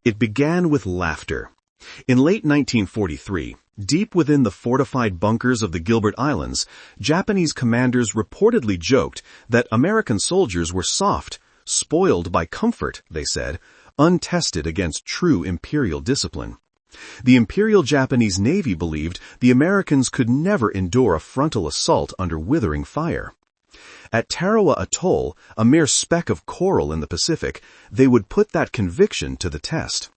It began with laughter. In late 1943, deep within the fortified bunkers of the Gilbert Islands, Japanese commanders reportedly joked that American soldiers were soft, spoiled by comfort, they said, untested against true imperial discipline. The Imperial Japanese Navy believed the Americans could never endure a frontal assault under withering fire. At Tarawa Atoll, a mere speck of coral in the Pacific, they would put that conviction to the test.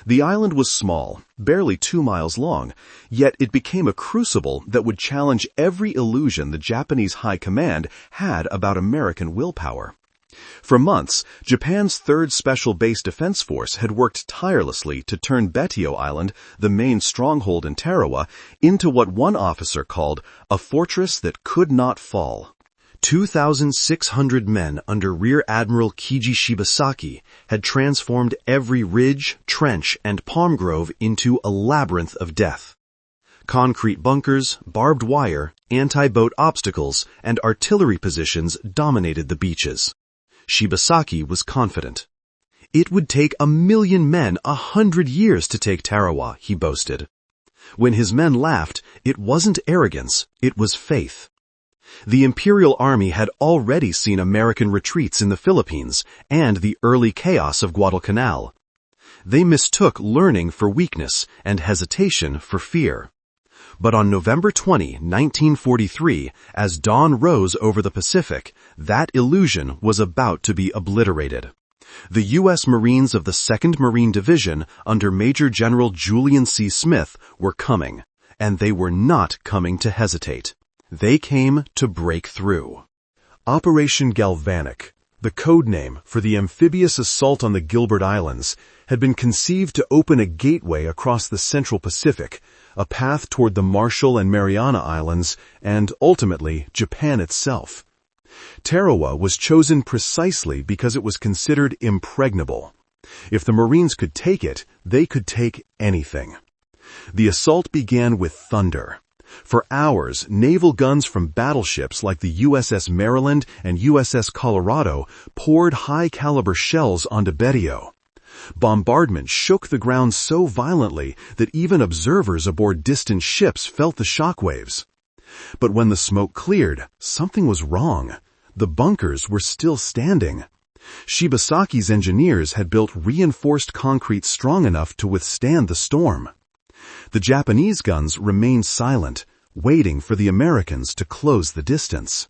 The island was small, barely 2 miles long, yet it became a crucible that would challenge every illusion the Japanese High Command had about American willpower. For months, Japan's 3rd Special Base Defense Force had worked tirelessly to turn Betio Island, the main stronghold in Tarawa, into what one officer called a fortress that could not fall. 2,600 men under Rear Admiral Kiji Shibasaki had transformed every ridge, trench, and palm grove into a labyrinth of death. Concrete bunkers, barbed wire, anti-boat obstacles, and artillery positions dominated the beaches. Shibasaki was confident. It would take 1,000,000 men 100 years to take Tarawa, he boasted. When his men laughed, it wasn't arrogance, it was faith. The Imperial Army had already seen American retreats in the Philippines and the early chaos of Guadalcanal. They mistook learning for weakness and hesitation for fear. But on November 20, 1943, as dawn rose over the Pacific, that illusion was about to be obliterated. The U.S. Marines of the 2nd Marine Division under Major General Julian C. Smith were coming, and they were not coming to hesitate. They came to break through. Operation Galvanic, the code name for the amphibious assault on the Gilbert Islands, had been conceived to open a gateway across the Central Pacific, a path toward the Marshall and Mariana Islands, and ultimately Japan itself. Tarawa was chosen precisely because it was considered impregnable. If the Marines could take it, they could take anything. The assault began with thunder. For hours, naval guns from battleships like the USS Maryland and USS Colorado poured high-caliber shells onto Betio. Bombardment shook the ground so violently that even observers aboard distant ships felt the shockwaves. But when the smoke cleared, something was wrong. The bunkers were still standing. Shibasaki's engineers had built reinforced concrete strong enough to withstand the storm. The Japanese guns remained silent, waiting for the Americans to close the distance.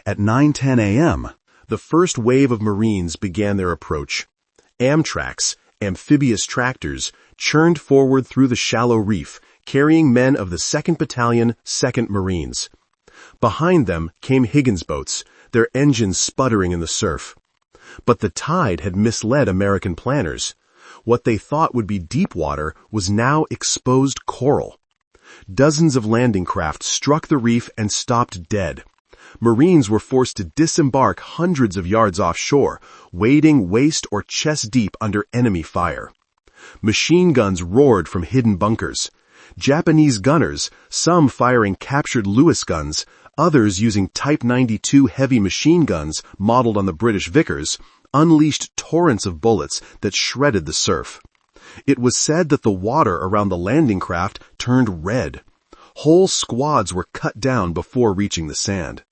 At 9:10 a.m., the first wave of Marines began their approach. Amtraks, amphibious tractors, churned forward through the shallow reef, carrying men of the 2nd Battalion, 2nd Marines. Behind them came Higgins boats, their engines sputtering in the surf. But the tide had misled American planners. What they thought would be deep water was now exposed coral. Dozens of landing craft struck the reef and stopped dead. Marines were forced to disembark hundreds of yards offshore, wading waist or chest deep under enemy fire. Machine guns roared from hidden bunkers. Japanese gunners, some firing captured Lewis guns, others using Type 92 heavy machine guns modeled on the British Vickers, unleashed torrents of bullets that shredded the surf. It was said that the water around the landing craft turned red. Whole squads were cut down before reaching the sand.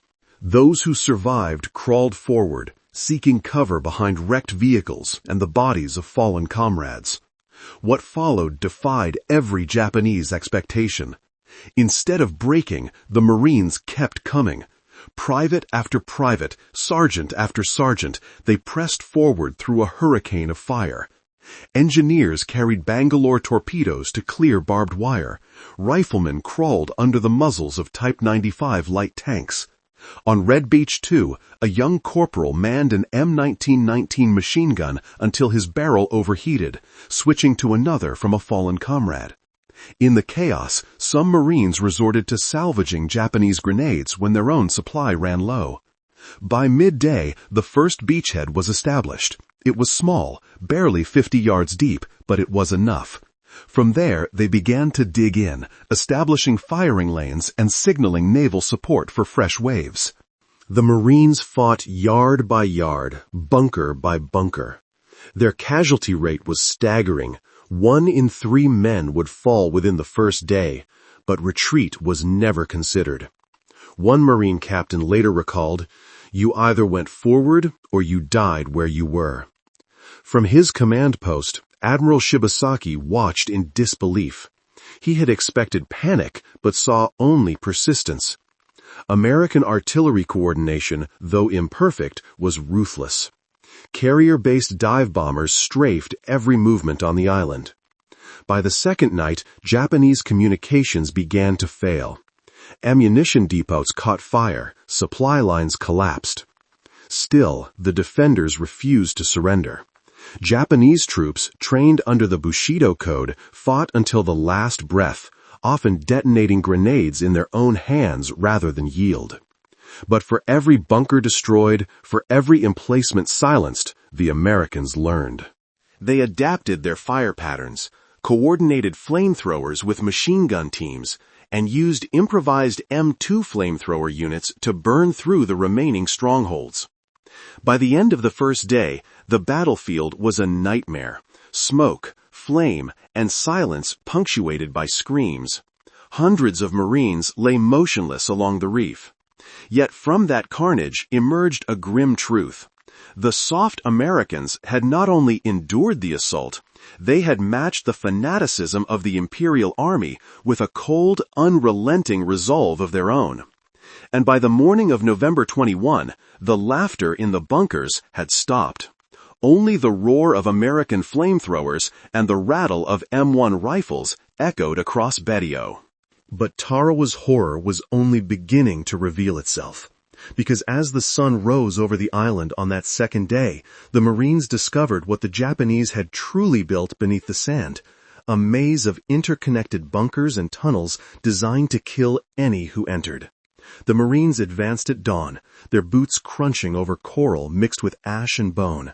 Those who survived crawled forward, seeking cover behind wrecked vehicles and the bodies of fallen comrades. What followed defied every Japanese expectation. Instead of breaking, the Marines kept coming. Private after private, sergeant after sergeant, they pressed forward through a hurricane of fire. Engineers carried Bangalore torpedoes to clear barbed wire. Riflemen crawled under the muzzles of Type 95 light tanks. On Red Beach 2, a young corporal manned an M1919 machine gun until his barrel overheated, switching to another from a fallen comrade. In the chaos, some Marines resorted to salvaging Japanese grenades when their own supply ran low. By midday, the first beachhead was established. It was small, barely 50 yards deep, but it was enough. From there, they began to dig in, establishing firing lanes and signaling naval support for fresh waves. The Marines fought yard by yard, bunker by bunker. Their casualty rate was staggering. 1 in 3 men would fall within the first day, but retreat was never considered. One Marine captain later recalled, "You either went forward or you died where you were." From his command post, Admiral Shibasaki watched in disbelief. He had expected panic, but saw only persistence. American artillery coordination, though imperfect, was ruthless. Carrier-based dive bombers strafed every movement on the island. By the second night, Japanese communications began to fail. Ammunition depots caught fire, supply lines collapsed. Still, the defenders refused to surrender. Japanese troops, trained under the Bushido Code, fought until the last breath, often detonating grenades in their own hands rather than yield. But for every bunker destroyed, for every emplacement silenced, the Americans learned. They adapted their fire patterns, coordinated flamethrowers with machine gun teams, and used improvised M2 flamethrower units to burn through the remaining strongholds. By the end of the first day, the battlefield was a nightmare. Smoke, flame, and silence punctuated by screams. Hundreds of Marines lay motionless along the reef. Yet from that carnage emerged a grim truth. The soft Americans had not only endured the assault, they had matched the fanaticism of the Imperial Army with a cold, unrelenting resolve of their own. And by the morning of November 21, the laughter in the bunkers had stopped. Only the roar of American flamethrowers and the rattle of M1 rifles echoed across Betio. But Tarawa's horror was only beginning to reveal itself. Because as the sun rose over the island on that second day, the Marines discovered what the Japanese had truly built beneath the sand, a maze of interconnected bunkers and tunnels designed to kill any who entered. The Marines advanced at dawn, their boots crunching over coral mixed with ash and bone.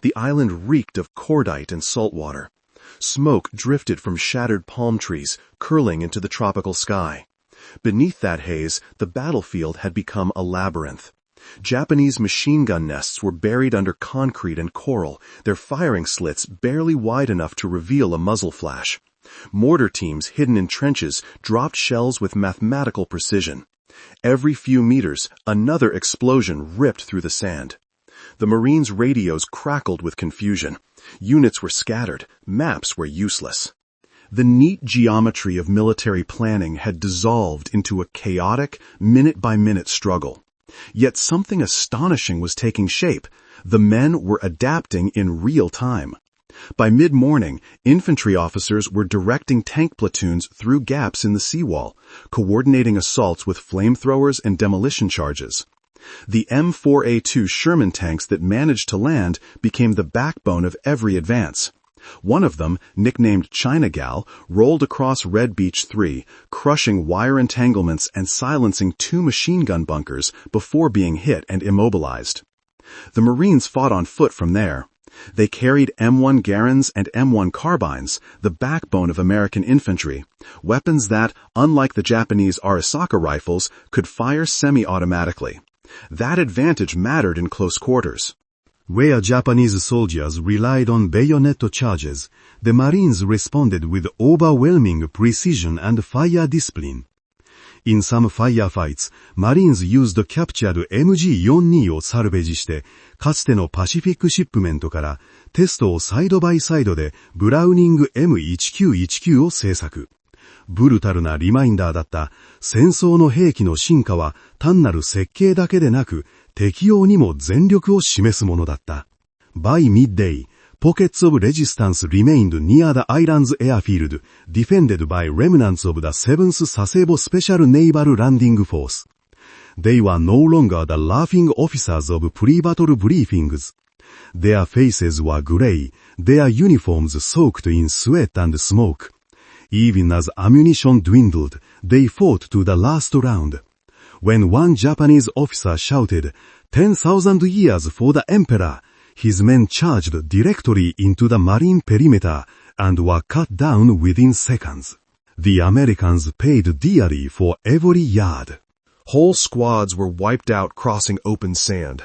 The island reeked of cordite and salt water. Smoke drifted from shattered palm trees, curling into the tropical sky. Beneath that haze, the battlefield had become a labyrinth. Japanese machine gun nests were buried under concrete and coral, their firing slits barely wide enough to reveal a muzzle flash. Mortar teams hidden in trenches dropped shells with mathematical precision. Every few meters, another explosion ripped through the sand. The Marines' radios crackled with confusion. Units were scattered, maps were useless. The neat geometry of military planning had dissolved into a chaotic, minute-by-minute struggle. Yet something astonishing was taking shape. The men were adapting in real time. By mid-morning, infantry officers were directing tank platoons through gaps in the seawall, coordinating assaults with flamethrowers and demolition charges. The M4A2 Sherman tanks that managed to land became the backbone of every advance. One of them, nicknamed China Gal, rolled across Red Beach 3, crushing wire entanglements and silencing 2 machine gun bunkers before being hit and immobilized. The Marines fought on foot from there. They carried M1 Garans and M1 carbines, the backbone of American infantry, weapons that, unlike the Japanese Arisaka rifles, could fire semi-automatically. That advantage mattered in close quarters. Where Japanese soldiers relied on bayonet charges, the Marines responded with overwhelming precision and fire discipline. In some firefights, Marines used captured MG42 をサルベージして、かつてのパシフィックシップメントからテストをサイドバイサイドでブラウニング M1919 を製作。ブルタルなリマインダーだった戦争の兵器の進化は単なる設計だけでなく適用にも全力を示すものだった。By midday, pockets of resistance remained near the island's airfield, defended by remnants of the 7th Sasebo Special Naval Landing Force. They were no longer the laughing officers of pre-battle briefings. Their faces were gray, their uniforms soaked in sweat and smoke. Even as ammunition dwindled, they fought to the last round. When one Japanese officer shouted, 10,000 years for the Emperor, his men charged directly into the marine perimeter and were cut down within seconds. The Americans paid dearly for every yard. Whole squads were wiped out crossing open sand.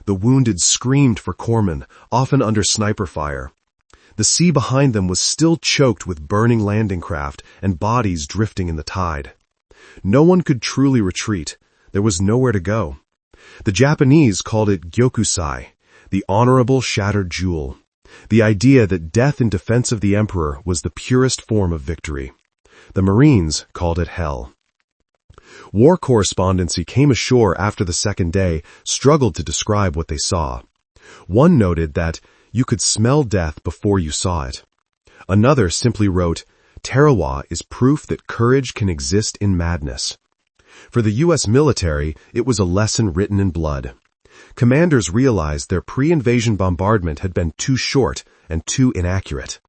The wounded screamed for corpsmen, often under sniper fire. The sea behind them was still choked with burning landing craft and bodies drifting in the tide. No one could truly retreat. There was nowhere to go. The Japanese called it gyokusai, the honorable shattered jewel. The idea that death in defense of the emperor was the purest form of victory. The Marines called it hell. War correspondents who came ashore after the second day struggled to describe what they saw. One noted that you could smell death before you saw it. Another simply wrote, "Tarawa is proof that courage can exist in madness." For the U.S. military, it was a lesson written in blood. Commanders realized their pre-invasion bombardment had been too short and too inaccurate.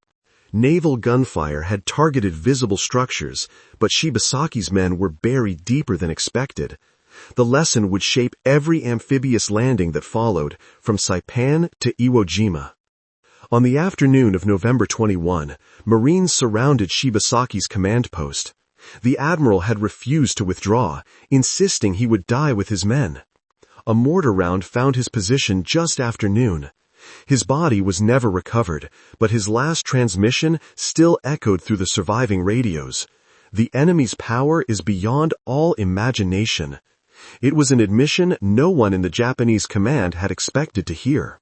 Naval gunfire had targeted visible structures, but Shibasaki's men were buried deeper than expected. The lesson would shape every amphibious landing that followed, from Saipan to Iwo Jima. On the afternoon of November 21, Marines surrounded Shibasaki's command post. The admiral had refused to withdraw, insisting he would die with his men. A mortar round found his position just after noon. His body was never recovered, but his last transmission still echoed through the surviving radios. "The enemy's power is beyond all imagination." It was an admission no one in the Japanese command had expected to hear.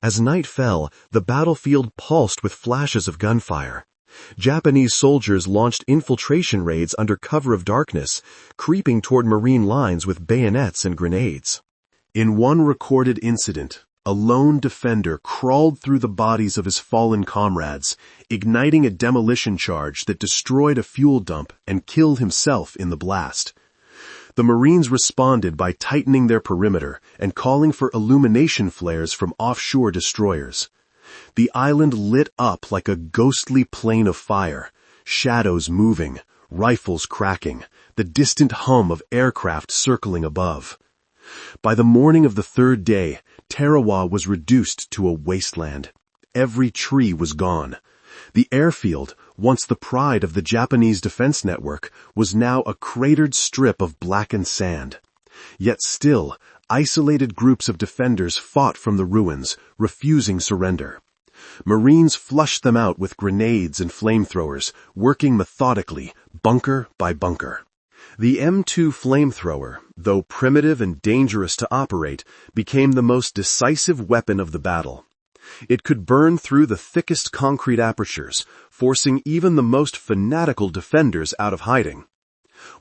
As night fell, the battlefield pulsed with flashes of gunfire. Japanese soldiers launched infiltration raids under cover of darkness, creeping toward Marine lines with bayonets and grenades. In one recorded incident, a lone defender crawled through the bodies of his fallen comrades, igniting a demolition charge that destroyed a fuel dump and killed himself in the blast. The Marines responded by tightening their perimeter and calling for illumination flares from offshore destroyers. The island lit up like a ghostly plain of fire, shadows moving, rifles cracking, the distant hum of aircraft circling above. By the morning of the third day, Tarawa was reduced to a wasteland. Every tree was gone. The airfield, once the pride of the Japanese defense network, was now a cratered strip of blackened sand. Yet still, isolated groups of defenders fought from the ruins, refusing surrender. Marines flushed them out with grenades and flamethrowers, working methodically, bunker by bunker. The M2 flamethrower, though primitive and dangerous to operate, became the most decisive weapon of the battle. It could burn through the thickest concrete apertures, forcing even the most fanatical defenders out of hiding.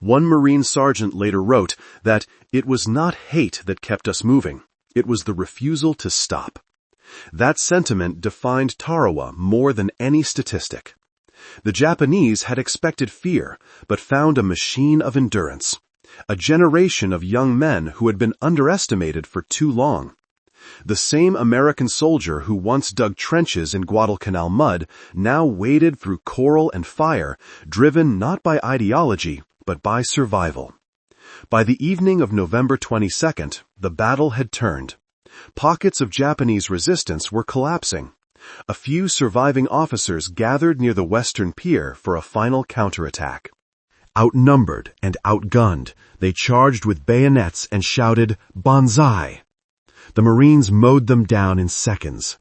One Marine sergeant later wrote that it was not hate that kept us moving, it was the refusal to stop. That sentiment defined Tarawa more than any statistic. The Japanese had expected fear, but found a machine of endurance. A generation of young men who had been underestimated for too long. The same American soldier who once dug trenches in Guadalcanal mud now waded through coral and fire, driven not by ideology, but by survival. By the evening of November 22nd, the battle had turned. Pockets of Japanese resistance were collapsing. A few surviving officers gathered near the western pier for a final counterattack. Outnumbered and outgunned, they charged with bayonets and shouted, "Banzai!" The Marines mowed them down in seconds.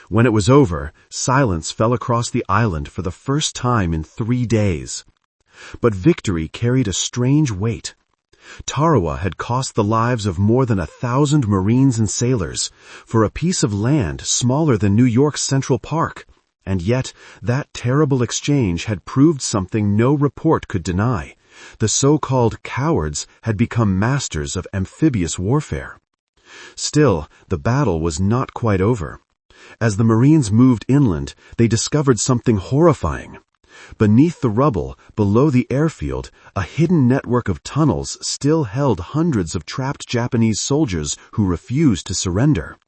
When it was over, silence fell across the island for the first time in 3 days. But victory carried a strange weight. Tarawa had cost the lives of more than 1,000 Marines and sailors for a piece of land smaller than New York's Central Park, and yet that terrible exchange had proved something no report could deny. The so-called cowards had become masters of amphibious warfare. Still, the battle was not quite over. As the Marines moved inland, they discovered something horrifying. Beneath the rubble, below the airfield, a hidden network of tunnels still held hundreds of trapped Japanese soldiers who refused to surrender.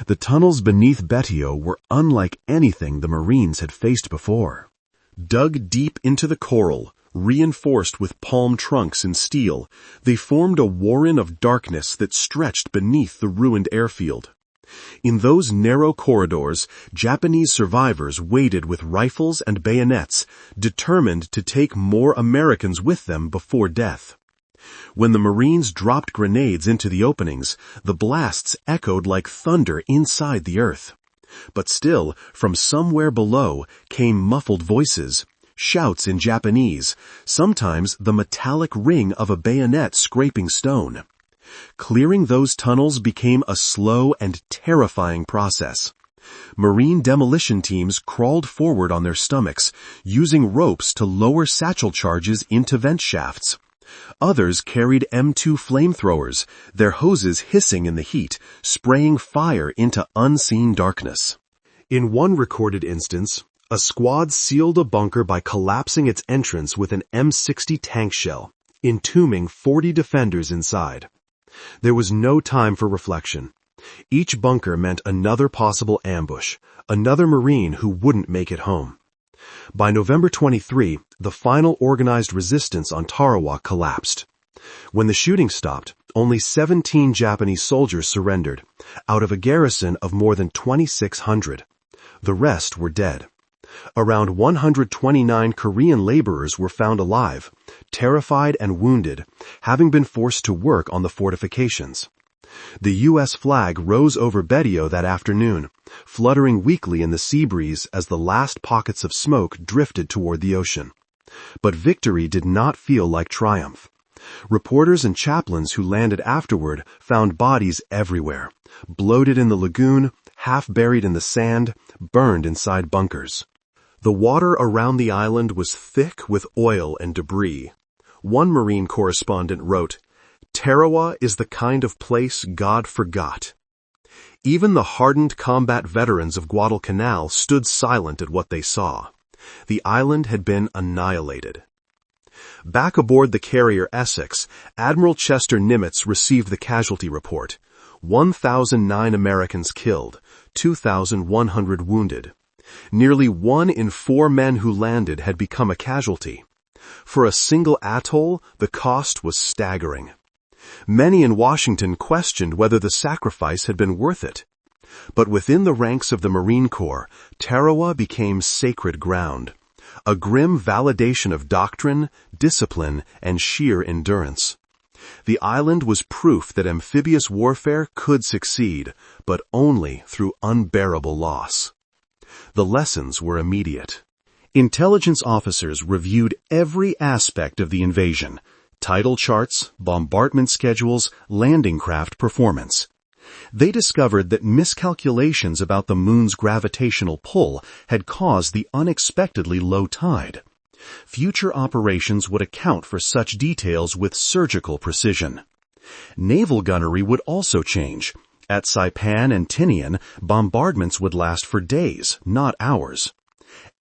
The tunnels beneath Betio were unlike anything the Marines had faced before. Dug deep into the coral, reinforced with palm trunks and steel, they formed a warren of darkness that stretched beneath the ruined airfield. In those narrow corridors, Japanese survivors waited with rifles and bayonets, determined to take more Americans with them before death. When the Marines dropped grenades into the openings, the blasts echoed like thunder inside the earth. But still, from somewhere below, came muffled voices, shouts in Japanese, sometimes the metallic ring of a bayonet scraping stone. Clearing those tunnels became a slow and terrifying process. Marine demolition teams crawled forward on their stomachs, using ropes to lower satchel charges into vent shafts. Others carried M2 flamethrowers, their hoses hissing in the heat, spraying fire into unseen darkness. In one recorded instance, a squad sealed a bunker by collapsing its entrance with an M60 tank shell, entombing 40 defenders inside. There was no time for reflection. Each bunker meant another possible ambush, another Marine who wouldn't make it home. By November 23, the final organized resistance on Tarawa collapsed. When the shooting stopped, only 17 Japanese soldiers surrendered, out of a garrison of more than 2,600. The rest were dead. Around 129 Korean laborers were found alive, terrified and wounded, having been forced to work on the fortifications. The U.S. flag rose over Bedio that afternoon, fluttering weakly in the sea breeze as the last pockets of smoke drifted toward the ocean. But victory did not feel like triumph. Reporters and chaplains who landed afterward found bodies everywhere, bloated in the lagoon, half buried in the sand, burned inside bunkers. The water around the island was thick with oil and debris. One Marine correspondent wrote, "Tarawa is the kind of place God forgot." Even the hardened combat veterans of Guadalcanal stood silent at what they saw. The island had been annihilated. Back aboard the carrier Essex, Admiral Chester Nimitz received the casualty report. 1,009 Americans killed, 2,100 wounded. Nearly 1 in 4 men who landed had become a casualty. For a single atoll, the cost was staggering. Many in Washington questioned whether the sacrifice had been worth it. But within the ranks of the Marine Corps, Tarawa became sacred ground, a grim validation of doctrine, discipline, and sheer endurance. The island was proof that amphibious warfare could succeed, but only through unbearable loss. The lessons were immediate. Intelligence officers reviewed every aspect of the invasion: tidal charts, bombardment schedules, landing craft performance. They discovered that miscalculations about the moon's gravitational pull had caused the unexpectedly low tide. Future operations would account for such details with surgical precision. Naval gunnery would also change. At Saipan and Tinian, bombardments would last for days, not hours.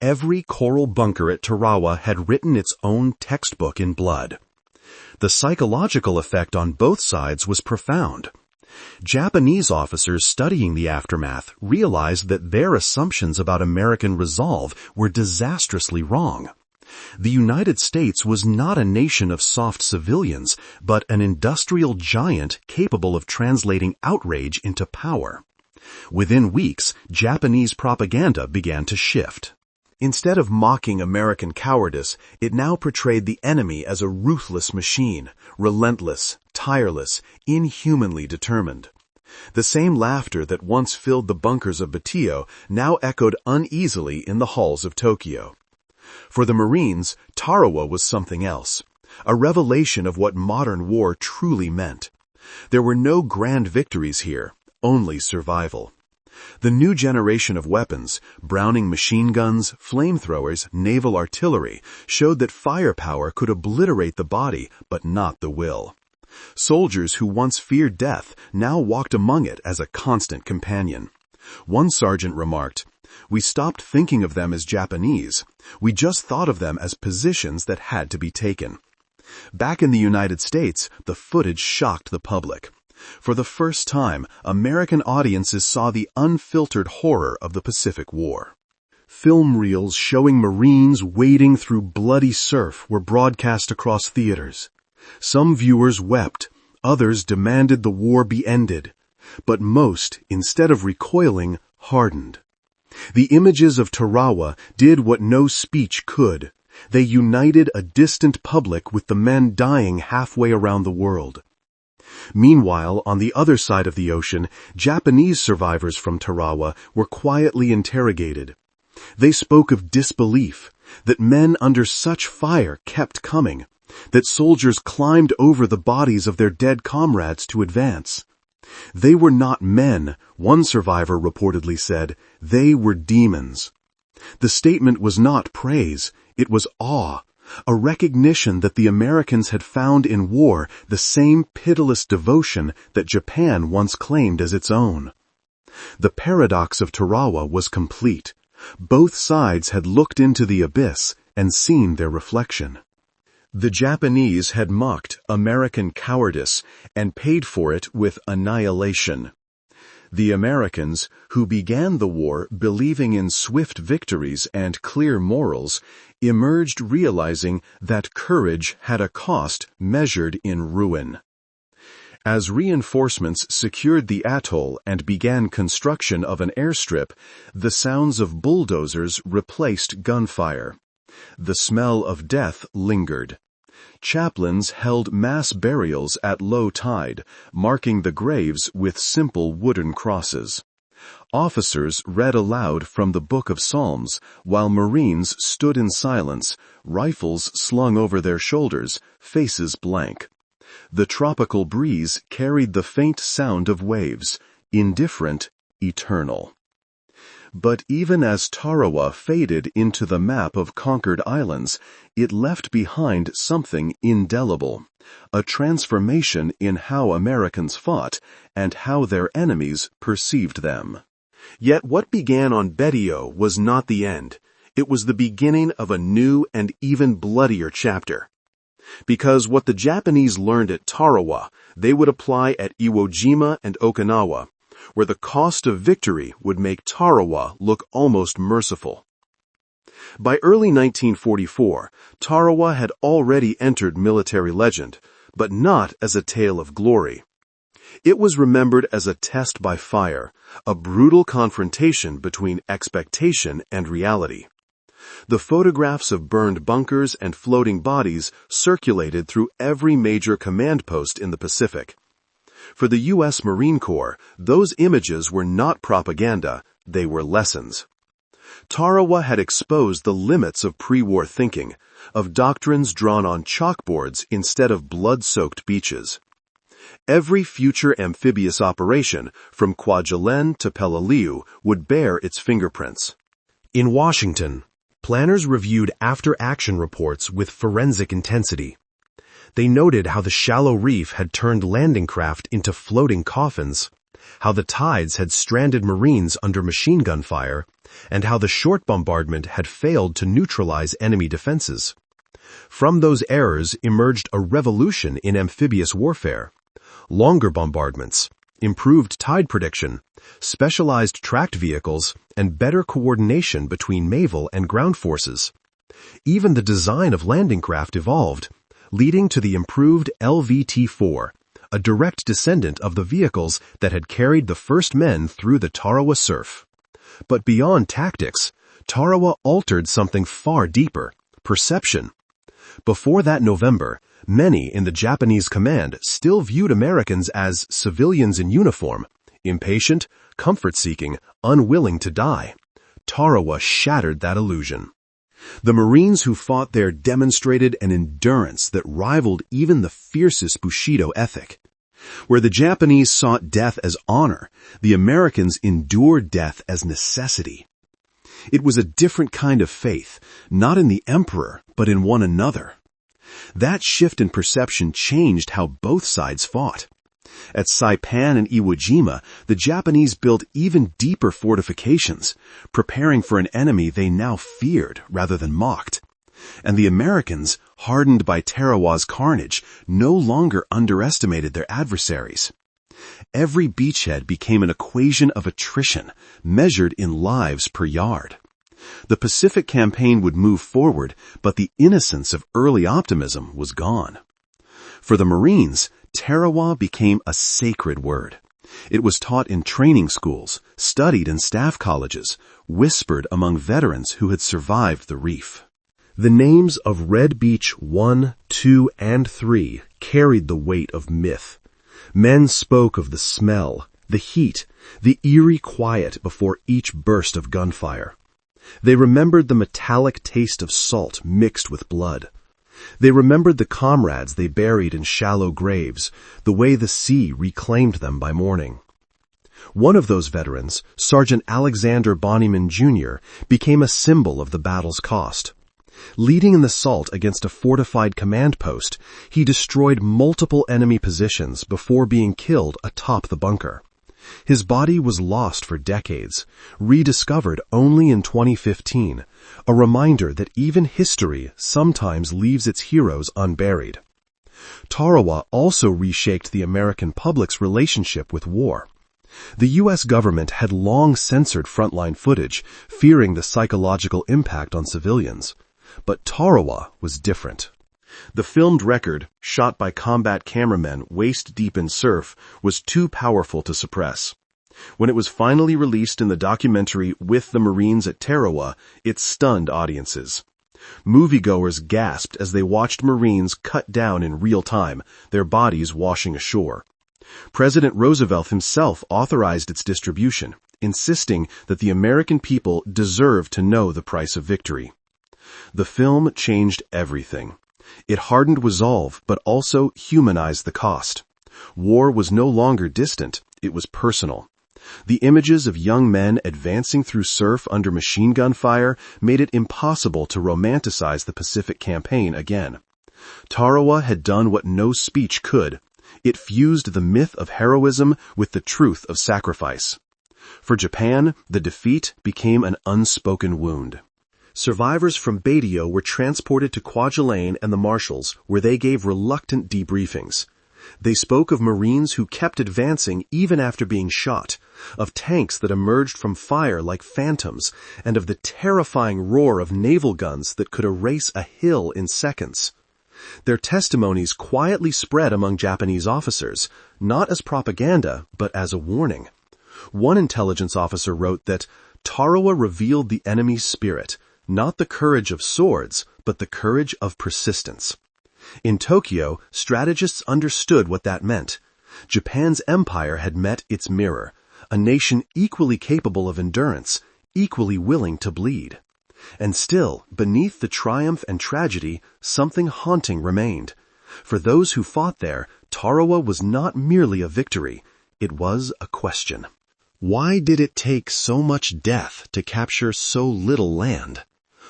Every coral bunker at Tarawa had written its own textbook in blood. The psychological effect on both sides was profound. Japanese officers studying the aftermath realized that their assumptions about American resolve were disastrously wrong. The United States was not a nation of soft civilians, but an industrial giant capable of translating outrage into power. Within weeks, Japanese propaganda began to shift. Instead of mocking American cowardice, it now portrayed the enemy as a ruthless machine, relentless, tireless, inhumanly determined. The same laughter that once filled the bunkers of Batio now echoed uneasily in the halls of Tokyo. For the Marines, Tarawa was something else, a revelation of what modern war truly meant. There were no grand victories here, only survival. The new generation of weapons, Browning machine guns, flamethrowers, naval artillery, showed that firepower could obliterate the body, but not the will. Soldiers who once feared death now walked among it as a constant companion. One sergeant remarked, "We stopped thinking of them as Japanese. We just thought of them as positions that had to be taken." Back in the United States, the footage shocked the public. For the first time, American audiences saw the unfiltered horror of the Pacific War. Film reels showing Marines wading through bloody surf were broadcast across theaters. Some viewers wept, others demanded the war be ended, but most, instead of recoiling, hardened. The images of Tarawa did what no speech could. They united a distant public with the men dying halfway around the world. Meanwhile, on the other side of the ocean, Japanese survivors from Tarawa were quietly interrogated. They spoke of disbelief, that men under such fire kept coming, that soldiers climbed over the bodies of their dead comrades to advance. They were not men, one survivor reportedly said, they were demons. The statement was not praise, it was awe, a recognition that the Americans had found in war the same pitiless devotion that Japan once claimed as its own. The paradox of Tarawa was complete. Both sides had looked into the abyss and seen their reflection. The Japanese had mocked American cowardice and paid for it with annihilation. The Americans, who began the war believing in swift victories and clear morals, emerged realizing that courage had a cost measured in ruin. As reinforcements secured the atoll and began construction of an airstrip, the sounds of bulldozers replaced gunfire. The smell of death lingered. Chaplains held mass burials at low tide, marking the graves with simple wooden crosses. Officers read aloud from the Book of Psalms, while Marines stood in silence, rifles slung over their shoulders, faces blank. The tropical breeze carried the faint sound of waves, indifferent, eternal. But even as Tarawa faded into the map of conquered islands, it left behind something indelible, a transformation in how Americans fought and how their enemies perceived them. Yet what began on Betio was not the end. It was the beginning of a new and even bloodier chapter. Because what the Japanese learned at Tarawa, they would apply at Iwo Jima and Okinawa, where the cost of victory would make Tarawa look almost merciful. By early 1944, Tarawa had already entered military legend, but not as a tale of glory. It was remembered as a test by fire, a brutal confrontation between expectation and reality. The photographs of burned bunkers and floating bodies circulated through every major command post in the Pacific. For the U.S. Marine Corps, those images were not propaganda, they were lessons. Tarawa had exposed the limits of pre-war thinking, of doctrines drawn on chalkboards instead of blood-soaked beaches. Every future amphibious operation, from Kwajalein to Peleliu, would bear its fingerprints. In Washington, planners reviewed after-action reports with forensic intensity. They noted how the shallow reef had turned landing craft into floating coffins, how the tides had stranded Marines under machine gun fire, and how the short bombardment had failed to neutralize enemy defenses. From those errors emerged a revolution in amphibious warfare. Longer bombardments, improved tide prediction, specialized tracked vehicles, and better coordination between naval and ground forces. Even the design of landing craft evolved, leading to the improved LVT-4, a direct descendant of the vehicles that had carried the first men through the Tarawa surf. But beyond tactics, Tarawa altered something far deeper, perception. Before that November, many in the Japanese command still viewed Americans as civilians in uniform, impatient, comfort-seeking, unwilling to die. Tarawa shattered that illusion. The Marines who fought there demonstrated an endurance that rivaled even the fiercest Bushido ethic. Where the Japanese sought death as honor, the Americans endured death as necessity. It was a different kind of faith, not in the emperor, but in one another. That shift in perception changed how both sides fought. At Saipan and Iwo Jima, the Japanese built even deeper fortifications, preparing for an enemy they now feared rather than mocked. And the Americans, hardened by Tarawa's carnage, no longer underestimated their adversaries. Every beachhead became an equation of attrition, measured in lives per yard. The Pacific campaign would move forward, but the innocence of early optimism was gone. For the Marines, Tarawa became a sacred word. It was taught in training schools, studied in staff colleges, whispered among veterans who had survived the reef. The names of Red Beach 1, 2, and 3 carried the weight of myth. Men spoke of the smell, the heat, the eerie quiet before each burst of gunfire. They remembered the metallic taste of salt mixed with blood. They remembered the comrades they buried in shallow graves, the way the sea reclaimed them by morning. One of those veterans, Sergeant Alexander Bonnyman Jr., became a symbol of the battle's cost. Leading in the assault against a fortified command post, he destroyed multiple enemy positions before being killed atop the bunker. His body was lost for decades, rediscovered only in 2015, a reminder that even history sometimes leaves its heroes unburied. Tarawa also reshaped the American public's relationship with war. The U.S. government had long censored frontline footage, fearing the psychological impact on civilians. But Tarawa was different. The filmed record, shot by combat cameramen waist-deep in surf, was too powerful to suppress. When it was finally released in the documentary With the Marines at Tarawa, it stunned audiences. Moviegoers gasped as they watched Marines cut down in real time, their bodies washing ashore. President Roosevelt himself authorized its distribution, insisting that the American people deserved to know the price of victory. The film changed everything. It hardened resolve, but also humanized the cost. War was no longer distant, it was personal. The images of young men advancing through surf under machine gun fire made it impossible to romanticize the Pacific Campaign again. Tarawa had done what no speech could. It fused the myth of heroism with the truth of sacrifice. For Japan, the defeat became an unspoken wound. Survivors from Badio were transported to Kwajalein and the Marshalls, where they gave reluctant debriefings. They spoke of Marines who kept advancing even after being shot, of tanks that emerged from fire like phantoms, and of the terrifying roar of naval guns that could erase a hill in seconds. Their testimonies quietly spread among Japanese officers, not as propaganda, but as a warning. One intelligence officer wrote that Tarawa revealed the enemy's spirit, not the courage of swords, but the courage of persistence. In Tokyo, strategists understood what that meant. Japan's empire had met its mirror, a nation equally capable of endurance, equally willing to bleed. And still, beneath the triumph and tragedy, something haunting remained. For those who fought there, Tarawa was not merely a victory, it was a question. Why did it take so much death to capture so little land?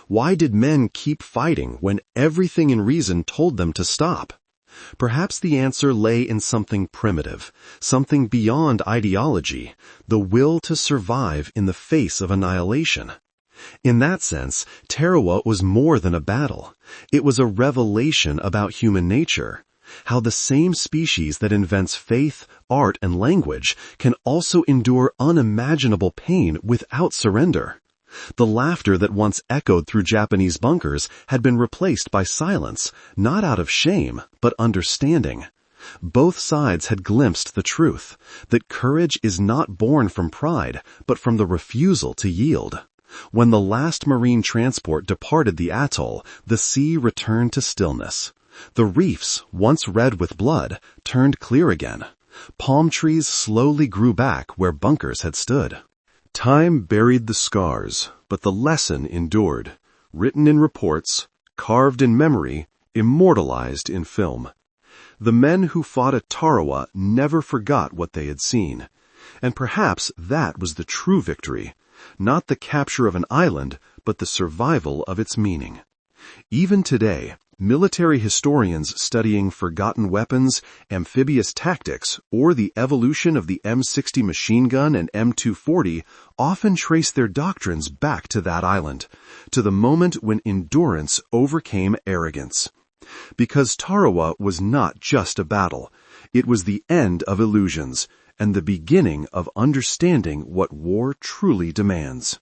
Why did men keep fighting when everything in reason told them to stop? Perhaps the answer lay in something primitive, something beyond ideology, the will to survive in the face of annihilation. In that sense, Tarawa was more than a battle. It was a revelation about human nature. How the same species that invents faith, art, and language can also endure unimaginable pain without surrender. The laughter that once echoed through Japanese bunkers had been replaced by silence, not out of shame, but understanding. Both sides had glimpsed the truth, that courage is not born from pride, but from the refusal to yield. When the last marine transport departed the atoll, the sea returned to stillness. The reefs, once red with blood, turned clear again. Palm trees slowly grew back where bunkers had stood. Time buried the scars, but the lesson endured, written in reports, carved in memory, immortalized in film. The men who fought at Tarawa never forgot what they had seen. And perhaps that was the true victory, not the capture of an island, but the survival of its meaning. Even today, military historians studying forgotten weapons, amphibious tactics, or the evolution of the M60 machine gun and M240 often trace their doctrines back to that island, to the moment when endurance overcame arrogance. Because Tarawa was not just a battle, it was the end of illusions and the beginning of understanding what war truly demands.